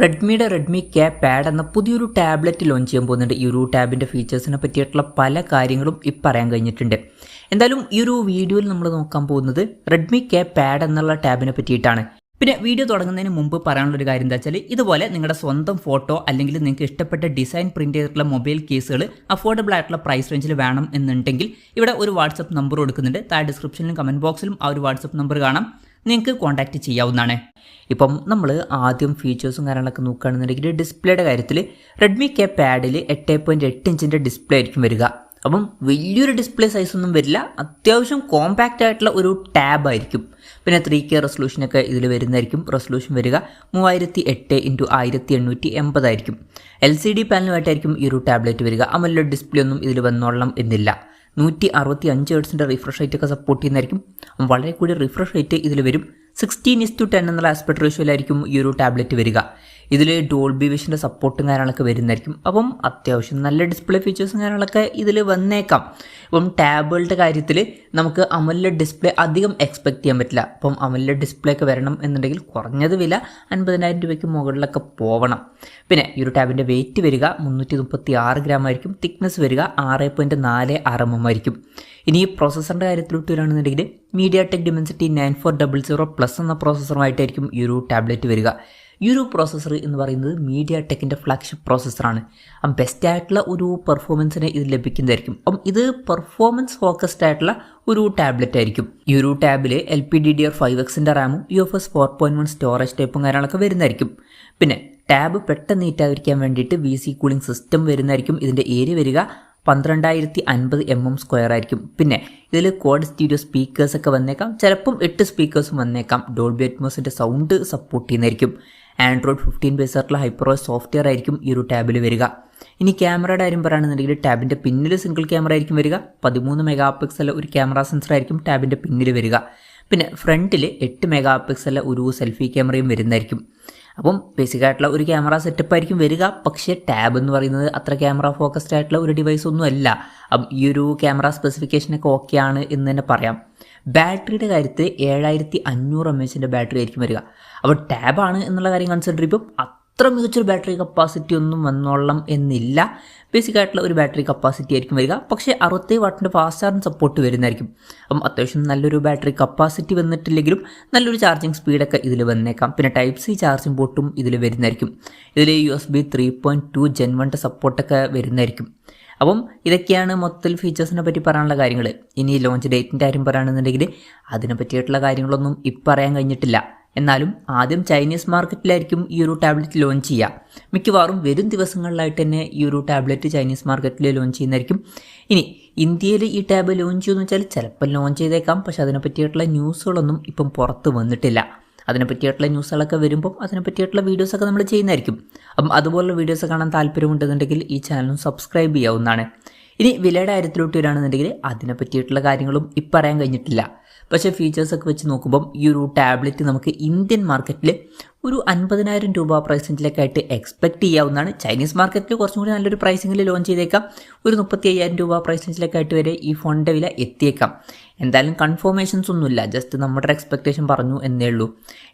റെഡ്മിയുടെ Redmi K pad എന്ന പുതിയൊരു tablet launch ചെയ്യാൻ പോകുന്നുണ്ട്. ഈ ഒരു ടാബിൻ്റെ ഫീച്ചേഴ്സിനെ പറ്റിയിട്ടുള്ള പല കാര്യങ്ങളും ഇപ്പം പറയാൻ കഴിഞ്ഞിട്ടുണ്ട്. എന്തായാലും ഈ ഒരു വീഡിയോയിൽ നമ്മൾ നോക്കാൻ പോകുന്നത് റെഡ്മി കെ പാഡ് എന്നുള്ള ടാബിനെ പറ്റിയിട്ടാണ്. പിന്നെ വീഡിയോ തുടങ്ങുന്നതിന് മുമ്പ് പറയാനുള്ളൊരു കാര്യം എന്താ വെച്ചാൽ, ഇതുപോലെ നിങ്ങളുടെ സ്വന്തം ഫോട്ടോ അല്ലെങ്കിൽ നിങ്ങൾക്ക് ഇഷ്ടപ്പെട്ട ഡിസൈൻ പ്രിന്റ് ചെയ്തിട്ടുള്ള മൊബൈൽ കേസുകൾ അഫോർഡബിൾ ആയിട്ടുള്ള പ്രൈസ് റേഞ്ചിൽ വേണം എന്നുണ്ടെങ്കിൽ ഇവിടെ ഒരു വാട്സപ്പ് നമ്പർ കൊടുക്കുന്നുണ്ട്. താഴെ ഡിസ്ക്രിപ്ഷനിലും കമൻറ്റ് ബോക്സിലും ആ ഒരു വാട്സപ്പ് നമ്പർ കാണാം, നിങ്ങൾക്ക് കോൺടാക്റ്റ് ചെയ്യാവുന്നതാണ്. ഇപ്പം നമ്മൾ ആദ്യം ഫീച്ചേഴ്സും കാര്യങ്ങളൊക്കെ നോക്കുകയാണെന്നുണ്ടെങ്കിൽ ഡിസ്പ്ലേയുടെ കാര്യത്തിൽ റെഡ്മി കെ പാഡിൽ 8.8 ഇഞ്ചിൻ്റെ ഡിസ്പ്ലേ ആയിരിക്കും വരിക. അപ്പം വലിയൊരു ഡിസ്പ്ലേ സൈസൊന്നും വരില്ല, അത്യാവശ്യം കോമ്പാക്റ്റ് ആയിട്ടുള്ള ഒരു ടാബ് ആയിരിക്കും. പിന്നെ 3K റെസൊല്യൂഷനൊക്കെ ഇതിൽ വരുന്നതായിരിക്കും. റെസൊല്യൂഷൻ വരിക 3008x1880 ആയിരിക്കും. LCD പാനലുമായിട്ടായിരിക്കും ഈ ഒരു ടാബ്ലറ്റ് വരിക. AMOLED ഡിസ്പ്ലേ ഒന്നും ഇതിൽ വന്നോളണം എന്നില്ല. 165 ഹെർട്സിൻ്റെ റിഫ്രഷ് റേറ്റ് ഒക്കെ സപ്പോർട്ട് ചെയ്യുന്നതായിരിക്കും. വളരെ കൂടിയ റിഫ്രഷ് റേറ്റ് ഇതിൽ വരും. 16:10 എന്നുള്ള ആസ്പെക്ട് റേഷ്യോയിലായിരിക്കും ഈ ഒരു ടാബ്ലറ്റ് വരിക. ഇതിൽ ഡോൾബി വിഷൻ്റെ സപ്പോർട്ടും കാര്യങ്ങളൊക്കെ വരുന്നതായിരിക്കും. അപ്പം അത്യാവശ്യം നല്ല ഡിസ്പ്ലേ ഫീച്ചേഴ്സും കാര്യങ്ങളൊക്കെ ഇതിൽ വന്നേക്കാം. ഇപ്പം ടാബുകളുടെ കാര്യത്തിൽ നമുക്ക് AMOLED ഡിസ്പ്ലേ അധികം എക്സ്പെക്ട് ചെയ്യാൻ പറ്റില്ല. അപ്പം AMOLED ഡിസ്പ്ലേ ഒക്കെ വരണം എന്നുണ്ടെങ്കിൽ കുറഞ്ഞത് വില 50,000 രൂപയ്ക്ക് മുകളിലൊക്കെ പോകണം. പിന്നെ ഈ ഒരു ടാബിൻ്റെ വെയിറ്റ് വരിക 336 ഗ്രാം ആയിരിക്കും. തിക്നെസ് വരിക 6.46 mm ആയിരിക്കും. ഇനി ഈ പ്രോസസ്സറിൻ്റെ കാര്യത്തിലോട്ട് വരികയാണെന്നുണ്ടെങ്കിൽ MediaTek Dimensity 9400 എന്ന പ്രോസസ്സറുമായിട്ടായിരിക്കും ഈ ഒരു ടാബ്ലറ്റ് വരിക. ഈ ഒരു പ്രോസസ്സർ എന്ന് പറയുന്നത് MediaTekൻ്റെ ഫ്ലാഗ്ഷിപ്പ് പ്രോസസ്സറാണ്. ബെസ്റ്റ് ആയിട്ടുള്ള ഒരു പെർഫോമൻസിന് ഇത് ലഭിക്കുന്നതായിരിക്കും. അപ്പം ഇത് പെർഫോമൻസ് ഫോക്കസ്ഡ് ആയിട്ടുള്ള ഒരു ടാബ്ലറ്റ് ആയിരിക്കും. ഈ ഒരു ടാബിൽ LPDDR5Xൻ്റെ റാമും UFS 4.1 സ്റ്റോറേജ് ടൈപ്പും കാര്യങ്ങളൊക്കെ വരുന്നതായിരിക്കും. പിന്നെ ടാബ് പെട്ടെന്ന് നീറ്റായിരിക്കാൻ വേണ്ടിയിട്ട് VC കൂളിംഗ് സിസ്റ്റം വരുന്നതായിരിക്കും. ഇതിൻ്റെ ഏരിയ വരിക 12,050 mm² ആയിരിക്കും. പിന്നെ ഇതിൽ ക്വാഡ് സ്റ്റീരിയോ സ്പീക്കേഴ്സൊക്കെ വന്നേക്കാം, ചിലപ്പം 8 സ്പീക്കേഴ്സും വന്നേക്കാം. ഡോൾബി അറ്റ്മോസിൻ്റെ സൗണ്ട് സപ്പോർട്ട് ചെയ്യുന്നതായിരിക്കും. ആൻഡ്രോയിഡ് 15 ബേസ് ആയിട്ടുള്ള ഹൈപ്പർവോയ്സ് സോഫ്റ്റ്വെയർ ആയിരിക്കും ഈ ഒരു ടാബിൽ വരിക. ഇനി ക്യാമറയുടെ കാര്യം പറയുകയാണെന്നുണ്ടെങ്കിൽ ടാബിൻ്റെ പിന്നിൽ സിംഗിൾ ക്യാമറ ആയിരിക്കും വരിക. 13 MP ഒരു ക്യാമറ സെൻസർ ആയിരിക്കും ടാബിൻ്റെ പിന്നിൽ വരിക. പിന്നെ ഫ്രണ്ടിൽ 8 MP ഒരു സെൽഫി ക്യാമറയും വരുന്നതായിരിക്കും. അപ്പം ബേസിക് ആയിട്ടുള്ള ഒരു ക്യാമറ സെറ്റപ്പ് ആയിരിക്കും വരിക. പക്ഷേ ടാബ് എന്ന് പറയുന്നത് അത്ര ക്യാമറ ഫോക്കസ്ഡ് ആയിട്ടുള്ള ഒരു ഡിവൈസ് ഒന്നും അല്ല. അപ്പം ഈ ഒരു ക്യാമറ സ്പെസിഫിക്കേഷനൊക്കെ ഓക്കെയാണ് എന്ന് തന്നെ പറയാം. ബാറ്ററിയുടെ കാര്യത്തിൽ 7500 mAh ബാറ്ററി ആയിരിക്കും വരിക. അപ്പോൾ ടാബാണ് എന്നുള്ള കാര്യം കൺസിഡർ ചെയ്യുമ്പോൾ അത്ര മികച്ചൊരു ബാറ്ററി കപ്പാസിറ്റി ഒന്നും വന്നോളണം എന്നില്ല. ബേസിക് ആയിട്ടുള്ള ഒരു ബാറ്ററി കപ്പാസിറ്റി ആയിരിക്കും വരിക. പക്ഷേ 60 വാട്ടിൻ്റെ ഫാസ്റ്റ് ചാർജിങ് സപ്പോർട്ട് വരുന്നതായിരിക്കും. അപ്പം അത്യാവശ്യം നല്ലൊരു ബാറ്ററി കപ്പാസിറ്റി വന്നിട്ടില്ലെങ്കിലും നല്ലൊരു ചാർജിങ് സ്പീഡൊക്കെ ഇതിൽ വന്നേക്കാം. പിന്നെ Type-C ചാർജിങ് പോർട്ടും ഇതിൽ വരുന്നതായിരിക്കും. ഇതിൽ USB 3.2 Gen 1 സപ്പോർട്ടൊക്കെ വരുന്നതായിരിക്കും. അപ്പം ഇതൊക്കെയാണ് മൊത്തത്തിൽ ഫീച്ചേഴ്സിനെ പറ്റി പറയാനുള്ള കാര്യങ്ങൾ. ഇനി ലോഞ്ച് ഡേറ്റിൻ്റെ കാര്യം പറയുകയാണെന്നുണ്ടെങ്കിൽ അതിനെ പറ്റിയിട്ടുള്ള കാര്യങ്ങളൊന്നും ഇപ്പം പറയാൻ കഴിഞ്ഞിട്ടില്ല. എന്നാലും ആദ്യം ചൈനീസ് മാർക്കറ്റിലായിരിക്കും ഈ ഒരു ടാബ്ലറ്റ് ലോഞ്ച് ചെയ്യുക. മിക്കവാറും വരും ദിവസങ്ങളിലായിട്ട് തന്നെ ഈ ഒരു ടാബ്ലറ്റ് ചൈനീസ് മാർക്കറ്റിൽ ലോഞ്ച് ചെയ്യുന്നതായിരിക്കും. ഇനി ഇന്ത്യയിൽ ഈ ടാബ് ലോഞ്ച് ചെയ്യുമെന്ന് വെച്ചാൽ ചിലപ്പോൾ ലോഞ്ച് ചെയ്തേക്കാം. പക്ഷേ അതിനെ പറ്റിയിട്ടുള്ള ന്യൂസുകളൊന്നും ഇപ്പം പുറത്ത് വന്നിട്ടില്ല. അതിനെ പറ്റിയിട്ടുള്ള ന്യൂസുകളൊക്കെ വരുമ്പം അതിനെ പറ്റിയിട്ടുള്ള വീഡിയോസൊക്കെ നമ്മൾ ചെയ്യുന്നതായിരിക്കും. അപ്പം അതുപോലുള്ള വീഡിയോസ് കാണാൻ താല്പര്യമുണ്ടെന്നുണ്ടെങ്കിൽ ഈ ചാനലും സബ്സ്ക്രൈബ് ചെയ്യാവുന്നതാണ്. ഇനി വിലയുടെ കാര്യത്തിലോട്ട് വരികയാണെന്നുണ്ടെങ്കിൽ അതിനെ പറ്റിയിട്ടുള്ള കാര്യങ്ങളും ഇപ്പം പറയാൻ കഴിഞ്ഞിട്ടില്ല. പക്ഷേ ഫീച്ചേഴ്സൊക്കെ വെച്ച് നോക്കുമ്പം ഈ ഒരു ടാബ്ലറ്റ് നമുക്ക് ഇന്ത്യൻ മാർക്കറ്റിൽ ഒരു 50,000 രൂപ പ്രൈസ് റേഞ്ചിലേക്കായിട്ട് എക്സ്പെക്ട് ചെയ്യാവുന്നതാണ്. ചൈനീസ് മാർക്കറ്റിൽ കുറച്ചും കൂടി നല്ലൊരു പ്രൈസിങ്ങിൽ ലോഞ്ച് ചെയ്തേക്കാം. ഒരു 35,000 രൂപ പ്രൈസ് റേഞ്ചിലേക്കായിട്ട് വരെ ഈ ഫോണിൻ്റെ വില എത്തിയേക്കാം. എന്തായാലും കൺഫർമേഷൻസ് ഒന്നുമില്ല, ജസ്റ്റ് നമ്മുടെ എക്സ്പെക്റ്റേഷൻ പറഞ്ഞു എന്നേ ഉള്ളൂ.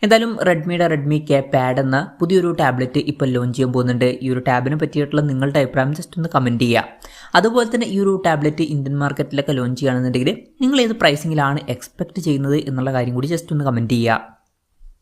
എന്തായാലും റെഡ്മിയുടെ റെഡ്മി കെ പാഡ് എന്ന പുതിയൊരു ടാബ്ലറ്റ് ഇപ്പോൾ ലോഞ്ച് ചെയ്യാൻ പോകുന്നുണ്ട്. ഈ ഒരു ടാബിനെ പറ്റിയിട്ടുള്ള നിങ്ങളുടെ അഭിപ്രായം ജസ്റ്റ് ഒന്ന് കമൻറ്റ് ചെയ്യുക. അതുപോലെ തന്നെ ഈ ഒരു ടാബ്ലറ്റ് ഇന്ത്യൻ മാർക്കറ്റിലൊക്കെ ലോഞ്ച് ചെയ്യുകയാണെന്നുണ്ടെങ്കിൽ നിങ്ങൾ ഏത് പ്രൈസിങ്ങിലാണ് എക്സ്പെക്ട് ചെയ്യുന്നത് എന്നുള്ള കാര്യം കൂടി ജസ്റ്റ് ഒന്ന് കമൻറ്റ് ചെയ്യുക.